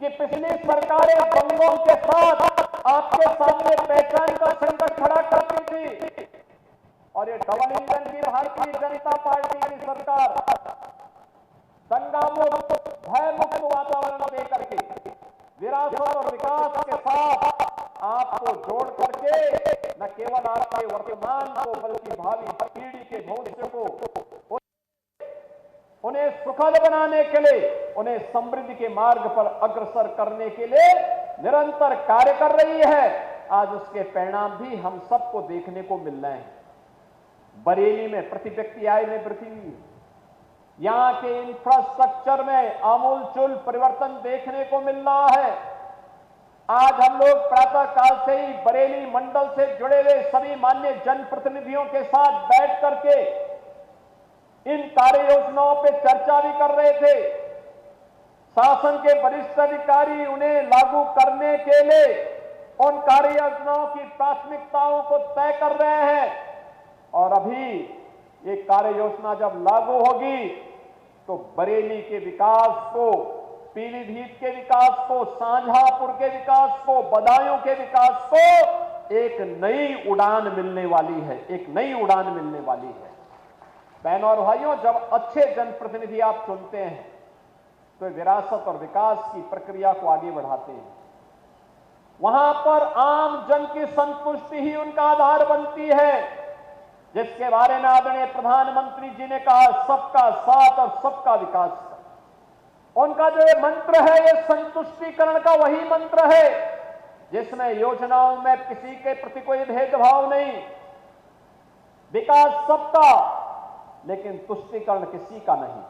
कि पिछली सरकारें बंगों के साथ आपके सामने पहचान का संकट खड़ा करती थी और ये डबल इंजन की भारतीय जनता पार्टी की सरकार दंगा मुक्त, भय मुक्त वातावरण देकर के विरासत और विकास के साथ आपको जोड़ करके न केवल आपके वर्तमान को बल्कि भावी पीढ़ी के भविष्य को उन्हें सुखद बनाने के लिए, उन्हें समृद्धि के मार्ग पर अग्रसर करने के लिए निरंतर कार्य कर रही है। आज उसके परिणाम भी हम सबको देखने को मिल रहे हैं। बरेली में प्रति व्यक्ति आय में वृद्धि हुई, यहां के इंफ्रास्ट्रक्चर में आमूलचूल परिवर्तन देखने को मिल रहा है। आज हम लोग प्रातः काल से ही बरेली मंडल से जुड़े हुए सभी मान्य जनप्रतिनिधियों के साथ बैठ करके इन कार्य योजनाओं पर चर्चा भी कर रहे थे। शासन के वरिष्ठ अधिकारी उन्हें लागू करने के लिए उन कार्य योजनाओं की प्राथमिकताओं को तय कर रहे हैं और अभी ये कार्य योजना जब लागू होगी तो बरेली के विकास को, पीलीभीत के विकास को, शाहजहांपुर के विकास को, बदायूं के विकास को एक नई उड़ान मिलने वाली है, एक नई उड़ान मिलने वाली है। बहनों और भाइयों, जब अच्छे जनप्रतिनिधि आप चुनते हैं तो विरासत और विकास की प्रक्रिया को आगे बढ़ाते हैं। वहां पर आम जन की संतुष्टि ही उनका आधार बनती है, जिसके बारे में आदरणीय प्रधानमंत्री जी ने कहा, सबका साथ और सबका विकास। उनका जो ये मंत्र है, ये संतुष्टिकरण का वही मंत्र है जिसमें योजनाओं में किसी के प्रति कोई भेदभाव नहीं, विकास सबका लेकिन तुष्टिकरण किसी का नहीं।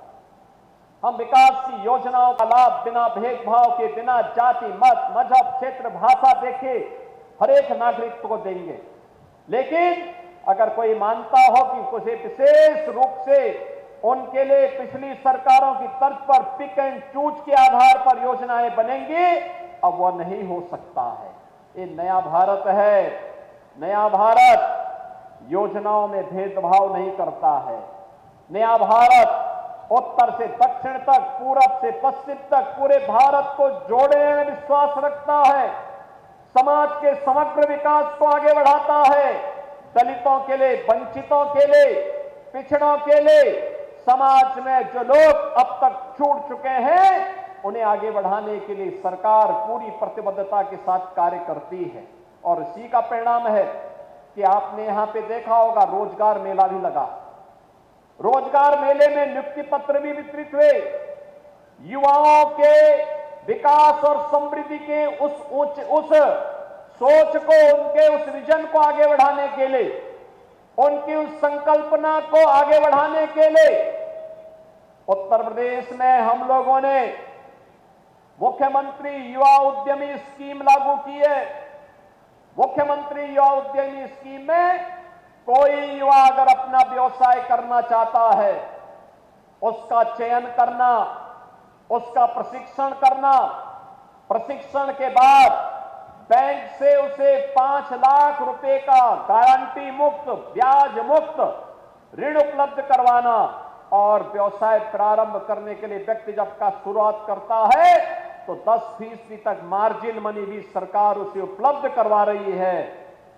हम विकास की योजनाओं का लाभ बिना भेदभाव के, बिना जाति, मत, मजहब, क्षेत्र, भाषा देखे हर एक नागरिक को देंगे। लेकिन अगर कोई मानता हो कि कुछ विशेष रूप से उनके लिए पिछली सरकारों की तर्ज पर पिक एंड चूज के आधार पर योजनाएं बनेंगी, अब वह नहीं हो सकता है। ये नया भारत है। नया भारत योजनाओं में भेदभाव नहीं करता है। नया भारत उत्तर से दक्षिण तक, पूरब से पश्चिम तक पूरे भारत को जोड़ने में विश्वास रखता है। समाज के समग्र विकास को आगे बढ़ाता है। दलितों के लिए, वंचितों के लिए, पिछड़ों के लिए, समाज में जो लोग अब तक छूट चुके हैं उन्हें आगे बढ़ाने के लिए सरकार पूरी प्रतिबद्धता के साथ कार्य करती है। और इसी का परिणाम है कि आपने यहां पे देखा होगा, रोजगार मेला भी लगा। रोजगार मेले में नियुक्ति पत्र भी वितरित हुए। युवाओं के विकास और समृद्धि के उस सोच को, उनके उस विजन को आगे बढ़ाने के लिए, उनकी उस संकल्पना को आगे बढ़ाने के लिए उत्तर प्रदेश में हम लोगों ने मुख्यमंत्री युवा उद्यमी स्कीम लागू की है। मुख्यमंत्री युवा उद्यमी स्कीम में कोई युवा अगर अपना व्यवसाय करना चाहता है, उसका चयन करना, उसका प्रशिक्षण करना, प्रशिक्षण के बाद बैंक से उसे 5 लाख रुपए का गारंटी मुक्त, ब्याज मुक्त ऋण उपलब्ध करवाना और व्यवसाय प्रारंभ करने के लिए व्यक्ति जब का शुरुआत करता है तो 10% तक मार्जिन मनी भी सरकार उसे उपलब्ध करवा रही है।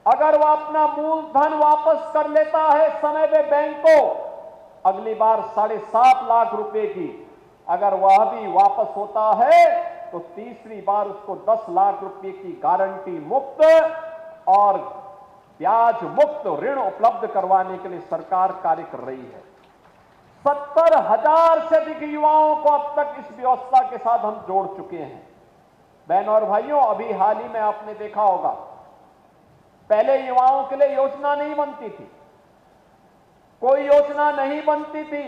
अगर वह अपना मूलधन वापस कर लेता है समय पे बैंक को, अगली बार 7.5 लाख रुपए की अगर वह भी वापस होता है तो तीसरी बार उसको 10 लाख रुपए की गारंटी मुक्त और ब्याज मुक्त ऋण उपलब्ध करवाने के लिए सरकार कार्य कर रही है। 70,000 से अधिक युवाओं को अब तक इस व्यवस्था के साथ हम जोड़ चुके हैं। बहनों और भाइयों, अभी हाल ही में आपने देखा होगा, पहले युवाओं के लिए योजना नहीं बनती थी, कोई योजना नहीं बनती थी।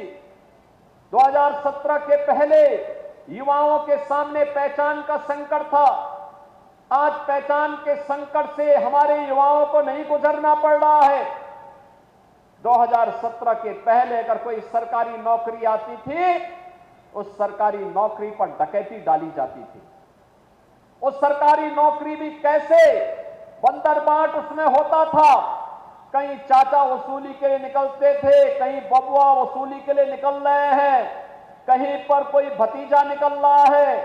2017 के पहले युवाओं के सामने पहचान का संकट था। आज पहचान के संकट से हमारे युवाओं को नहीं गुजरना पड़ रहा है। 2017 के पहले अगर कोई सरकारी नौकरी आती थी, उस सरकारी नौकरी पर डकैती डाली जाती थी। उस सरकारी नौकरी भी कैसे, बंदरबाट उसमें होता था। कहीं चाचा वसूली के लिए निकलते थे, कहीं बबुआ वसूली के लिए निकल रहे हैं, कहीं पर कोई भतीजा निकल रहा है,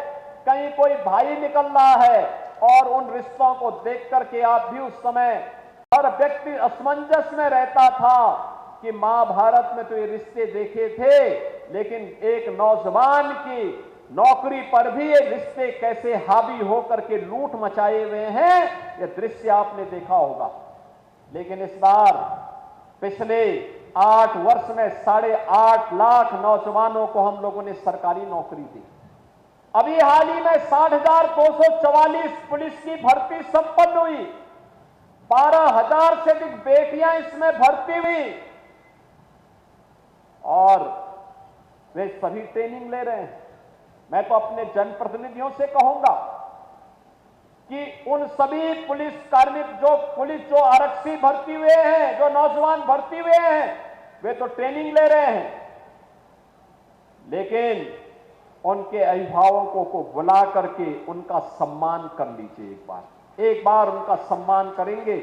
कहीं कोई भाई निकल रहा है, और उन रिश्तों को देख करके आप भी उस समय हर व्यक्ति असमंजस में रहता था कि महाभारत में तो ये रिश्ते देखे थे, लेकिन एक नौजवान की नौकरी पर भी ये रिश्ते कैसे हावी होकर के लूट मचाए हुए हैं, ये दृश्य आपने देखा होगा। लेकिन इस बार पिछले 8 वर्ष में 8.5 लाख नौजवानों को हम लोगों ने सरकारी नौकरी दी। अभी हाल ही में 60,244 पुलिस की भर्ती संपन्न हुई, 12,000 से अधिक बेटियां इसमें भर्ती हुई, और वे सभी ट्रेनिंग ले रहे हैं। मैं तो अपने जनप्रतिनिधियों से कहूंगा कि उन सभी पुलिस कार्मिक जो आरक्षी भर्ती हुए हैं, जो नौजवान भर्ती हुए हैं, वे तो ट्रेनिंग ले रहे हैं, लेकिन उनके अभिभावकों को बुला करके उनका सम्मान कर लीजिए। एक बार उनका सम्मान करेंगे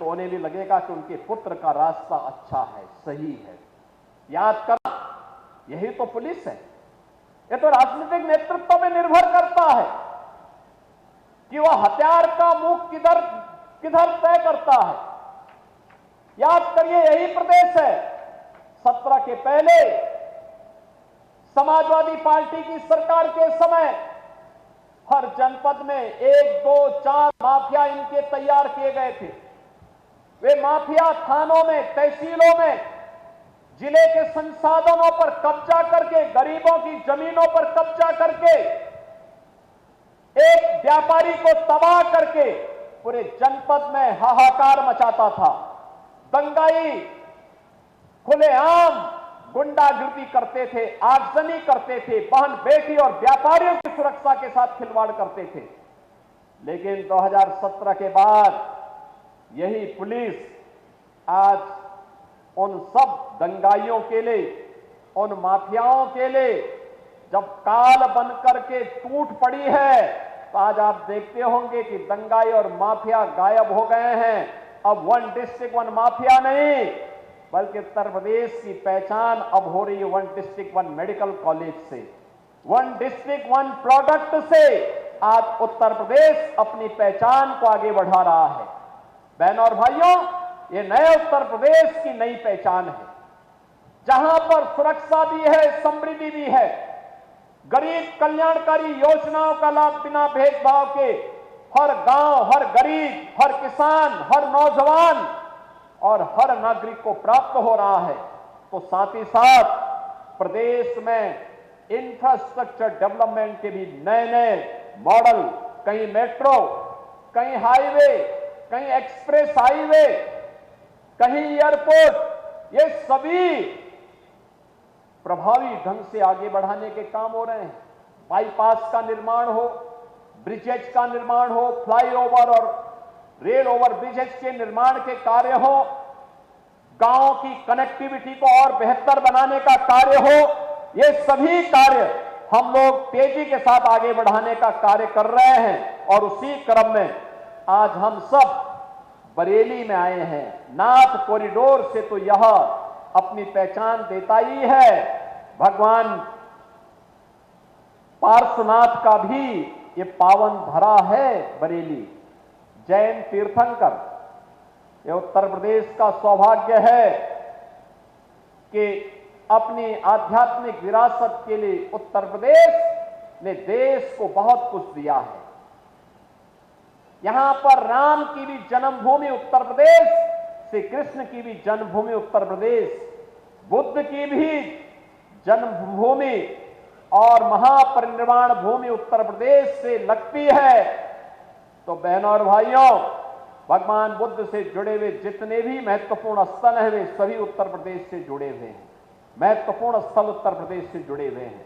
तो उन्हें भी लगेगा कि उनके पुत्र का रास्ता अच्छा है, सही है। याद करना, यही तो पुलिस है। ये तो राजनीतिक नेतृत्व में निर्भर करता है कि वह हथियार का मुख किधर तय करता है। याद करिए, यही प्रदेश है 17 के पहले समाजवादी पार्टी की सरकार के समय हर जनपद में 1, 2, 4 माफिया इनके तैयार किए गए थे। वे माफिया थानों में, तहसीलों में जिले के संसाधनों पर कब्जा करके, गरीबों की जमीनों पर कब्जा करके, एक व्यापारी को तबाह करके पूरे जनपद में हाहाकार मचाता था। दंगाई, खुलेआम गुंडागिर्दी करते थे, आगजनी करते थे, बहन बेटी और व्यापारियों की सुरक्षा के साथ खिलवाड़ करते थे। लेकिन 2017 के बाद यही पुलिस आज उन सब दंगाइयों के लिए, उन माफियाओं के लिए जब काल बन करके टूट पड़ी है, तो आज आप देखते होंगे कि दंगाई और माफिया गायब हो गए हैं। अब 1 डिस्ट्रिक्ट 1 माफिया नहीं, बल्कि उत्तर प्रदेश की पहचान अब हो रही है 1 डिस्ट्रिक्ट 1 मेडिकल कॉलेज से, 1 डिस्ट्रिक्ट 1 प्रोडक्ट से। आज उत्तर प्रदेश अपनी पहचान को आगे बढ़ा रहा है। बहनों और भाइयों, ये नए उत्तर प्रदेश की नई पहचान है, जहां पर सुरक्षा भी है, समृद्धि भी है, गरीब कल्याणकारी योजनाओं का लाभ बिना भेदभाव के हर गांव, हर गरीब, हर किसान, हर नौजवान और हर नागरिक को प्राप्त हो रहा है। तो साथ ही साथ प्रदेश में इंफ्रास्ट्रक्चर डेवलपमेंट के भी नए मॉडल, कहीं मेट्रो, कहीं हाईवे, कहीं एक्सप्रेस हाईवे, कहीं एयरपोर्ट, ये सभी प्रभावी ढंग से आगे बढ़ाने के काम हो रहे हैं। बाईपास का निर्माण हो, ब्रिजेज का निर्माण हो, फ्लाईओवर और रेल ओवर ब्रिजेज के निर्माण के कार्य हो, गांव की कनेक्टिविटी को और बेहतर बनाने का कार्य हो, ये सभी कार्य हम लोग तेजी के साथ आगे बढ़ाने का कार्य कर रहे हैं। और उसी क्रम में आज हम सब बरेली में आए हैं। नाथ कॉरिडोर से तो यह अपनी पहचान देता ही है। भगवान पार्श्वनाथ का भी ये पावन धरा है बरेली, जैन तीर्थंकर। ये उत्तर प्रदेश का सौभाग्य है कि अपनी आध्यात्मिक विरासत के लिए उत्तर प्रदेश ने देश को बहुत कुछ दिया है। यहां पर राम की भी जन्मभूमि उत्तर प्रदेश, श्री कृष्ण की भी जन्मभूमि उत्तर प्रदेश, बुद्ध की भी जन्मभूमि और महापरिनिर्वाण भूमि उत्तर प्रदेश से लगती है। तो बहनों और भाइयों, भगवान बुद्ध से जुड़े हुए जितने भी महत्वपूर्ण स्थल हैं, वे सभी उत्तर प्रदेश से जुड़े हुए हैं। महत्वपूर्ण स्थल उत्तर प्रदेश से जुड़े हुए हैं।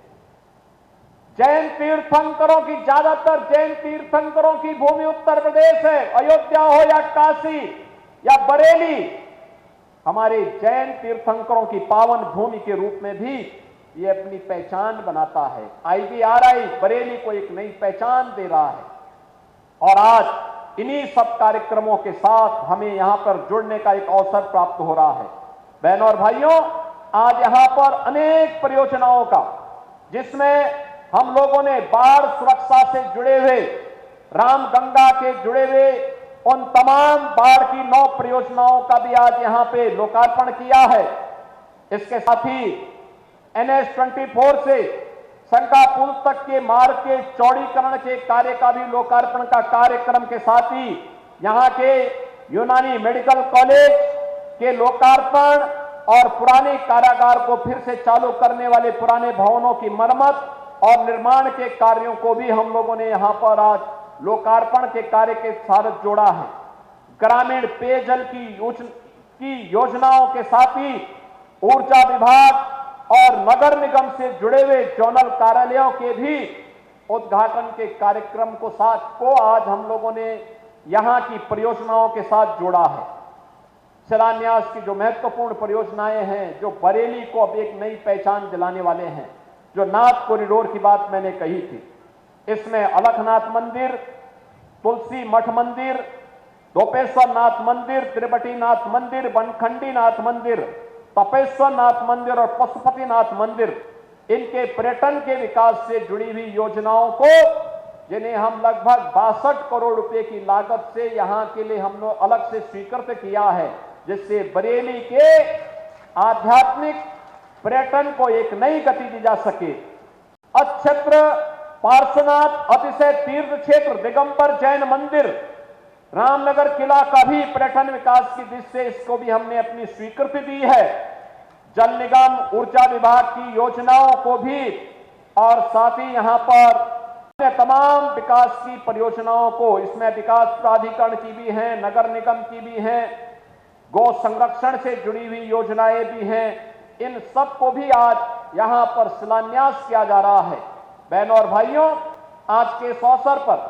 जैन तीर्थंकरों की, ज्यादातर जैन तीर्थंकरों की भूमि उत्तर प्रदेश है। अयोध्या हो या काशी या बरेली, हमारे जैन तीर्थंकरों की पावन भूमि के रूप में भी ये अपनी पहचान बनाता है। IBRI बरेली को एक नई पहचान दे रहा है। और आज इन्हीं सब कार्यक्रमों के साथ हमें यहां पर जुड़ने का एक अवसर प्राप्त हो रहा है। बहनों और भाइयों, आज यहां पर अनेक परियोजनाओं का, जिसमें हम लोगों ने बाढ़ सुरक्षा से जुड़े हुए, रामगंगा के जुड़े हुए उन तमाम बाढ़ की 9 परियोजनाओं का भी आज यहां पे लोकार्पण किया है। इसके साथ ही NH-24 से शंका पुल तक के मार्ग के चौड़ीकरण के कार्य का भी लोकार्पण का कार्यक्रम के साथ ही यहां के यूनानी मेडिकल कॉलेज के लोकार्पण और पुराने कारागार को फिर से चालू करने वाले पुराने भवनों की मरम्मत और निर्माण के कार्यों को भी हम लोगों ने यहां पर आज लोकार्पण के कार्य के साथ जोड़ा है। ग्रामीण पेयजल की योजनाओं के साथ ही ऊर्जा विभाग और नगर निगम से जुड़े हुए जोनल कार्यालयों के भी उद्घाटन के कार्यक्रम को आज हम लोगों ने यहां की परियोजनाओं के साथ जोड़ा है। शिलान्यास की जो महत्वपूर्ण परियोजनाएं हैं, जो बरेली को अब एक नई पहचान दिलाने वाले हैं, जो नाथ कॉरिडोर की बात मैंने कही थी, इसमें अलखनाथ मंदिर, तुलसी मठ मंदिर, दोपेश्वर नाथ मंदिर, त्रिबटी नाथ मंदिर, बनखंडी नाथ मंदिर, तपेश्वर नाथ मंदिर और पशुपति नाथ मंदिर, इनके पर्यटन के विकास से जुड़ी हुई योजनाओं को, जिन्हें हम लगभग 62 करोड़ रुपए की लागत से यहां के लिए हम लोग अलग से स्वीकृत किया है, जिससे बरेली के आध्यात्मिक पर्यटन को एक नई गति दी जा सके। अक्षेत्र पार्श्वनाथ अतिशय तीर्थ क्षेत्र, दिगंबर जैन मंदिर, रामनगर किला का भी पर्यटन विकास की दृष्टि से इसको भी हमने अपनी स्वीकृति दी है। जल निगम, ऊर्जा विभाग की योजनाओं को भी और साथ ही यहां पर तमाम विकास की परियोजनाओं को, इसमें विकास प्राधिकरण की भी है, नगर निगम की भी है, गौ संरक्षण से जुड़ी हुई योजनाएं भी हैं, इन सब को भी आज यहां पर शिलान्यास किया जा रहा है। बहनों और भाइयों, आज के इस अवसर पर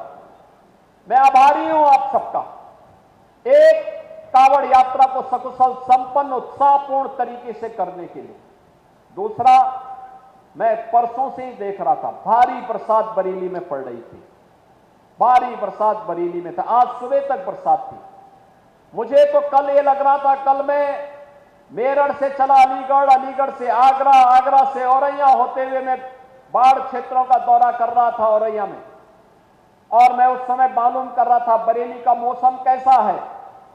मैं आभारी हूं आप सबका, एक कांवड़ यात्रा को सकुशल संपन्न उत्साहपूर्ण तरीके से करने के लिए। दूसरा, मैं परसों से ही देख रहा था, भारी बरसात बरेली में पड़ रही थी, भारी बरसात बरेली में था, आज सुबह तक बरसात थी। मुझे तो कल ये लग रहा था, कल मैं मेरठ से चला अलीगढ़, अलीगढ़ से आगरा, आगरा से औरैया होते हुए मैं बाढ़ क्षेत्रों का दौरा कर रहा था औरैया में, और मैं उस समय मालूम कर रहा था बरेली का मौसम कैसा है।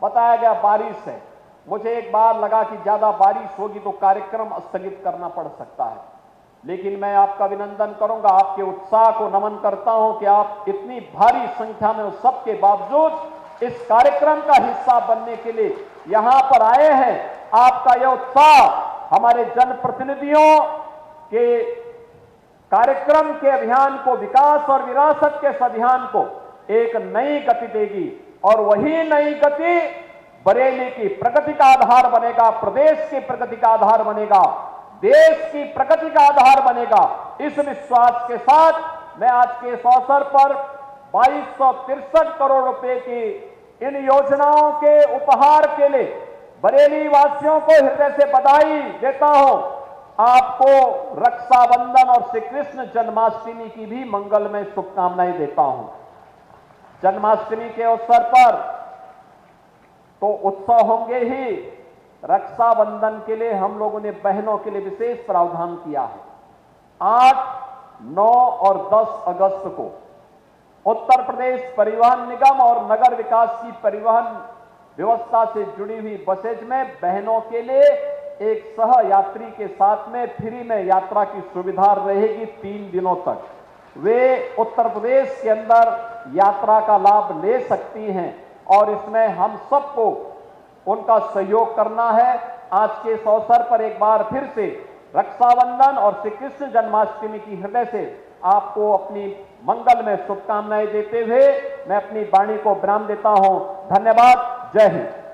बताया गया बारिश है। मुझे एक बार लगा कि ज्यादा बारिश होगी तो कार्यक्रम स्थगित करना पड़ सकता है, लेकिन मैं आपका अभिनंदन करूंगा, आपके उत्साह को नमन करता हूं कि आप इतनी भारी संख्या में उस सब के बावजूद इस कार्यक्रम का हिस्सा बनने के लिए यहां पर आए हैं। आपका यह उत्साह हमारे जनप्रतिनिधियों के कार्यक्रम के अभियान को, विकास और विरासत के इस अभियान को एक नई गति देगी, और वही नई गति बरेली की प्रगति का आधार बनेगा, प्रदेश की प्रगति का आधार बनेगा, देश की प्रगति का आधार बनेगा। इस विश्वास के साथ मैं आज के इस अवसर पर 2263 करोड़ रुपए की इन योजनाओं के उपहार के लिए बरेली वासियों को हृदय से बधाई देता हूं। आपको रक्षाबंधन और श्री कृष्ण जन्माष्टमी की भी मंगलमय शुभकामनाएं देता हूं। जन्माष्टमी के अवसर पर तो उत्सव होंगे ही, रक्षाबंधन के लिए हम लोगों ने बहनों के लिए विशेष प्रावधान किया है। 8, 9 और 10 अगस्त को उत्तर प्रदेश परिवहन निगम और नगर विकास की परिवहन व्यवस्था से जुड़ी हुई बसेज में बहनों के लिए एक सह यात्री के साथ में फ्री में यात्रा की सुविधा रहेगी 3 दिनों तक। वे उत्तर प्रदेश के अंदर यात्रा का लाभ ले सकती हैं, और इसमें हम सबको उनका सहयोग करना है। आज के इस अवसर पर एक बार फिर से रक्षाबंधन और श्री कृष्ण जन्माष्टमी की हृदय से आपको अपनी मंगल में शुभकामनाएं देते हुए मैं अपनी वाणी को विराम देता हूं। धन्यवाद। जय हिंद।